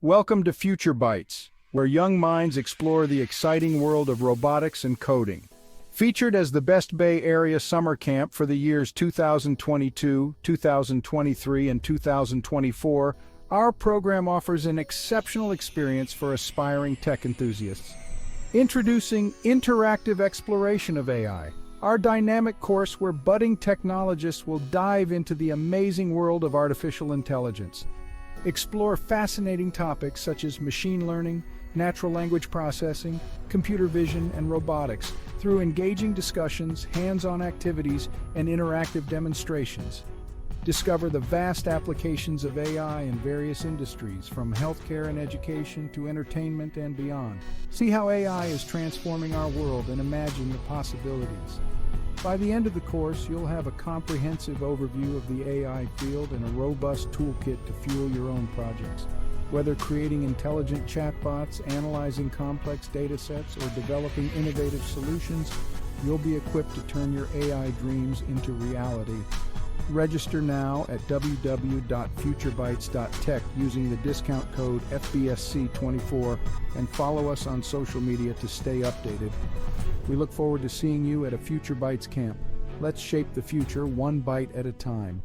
Welcome to Futurebytes, where young minds explore the exciting world of robotics and coding. Featured as the best Bay Area summer camp for the years 2022, 2023, and 2024, our program offers an exceptional experience for aspiring tech enthusiasts. Introducing Interactive Exploration of AI, our dynamic course where budding technologists will dive into the amazing world of artificial intelligence. Explore fascinating topics such as machine learning, natural language processing, computer vision, and robotics through engaging discussions, hands-on activities, and interactive demonstrations. Discover the vast applications of AI in various industries, from healthcare and education to entertainment and beyond. See how AI is transforming our world and imagine the possibilities. By the end of the course, you'll have a comprehensive overview of the AI field and a robust toolkit to fuel your own projects. Whether creating intelligent chatbots, analyzing complex datasets, or developing innovative solutions, you'll be equipped to turn your AI dreams into reality. Register now at www.futurebytes.tech using the discount code FBSC24 and follow us on social media to stay updated. We look forward to seeing you at a Futurebytes camp. Let's shape the future one byte at a time.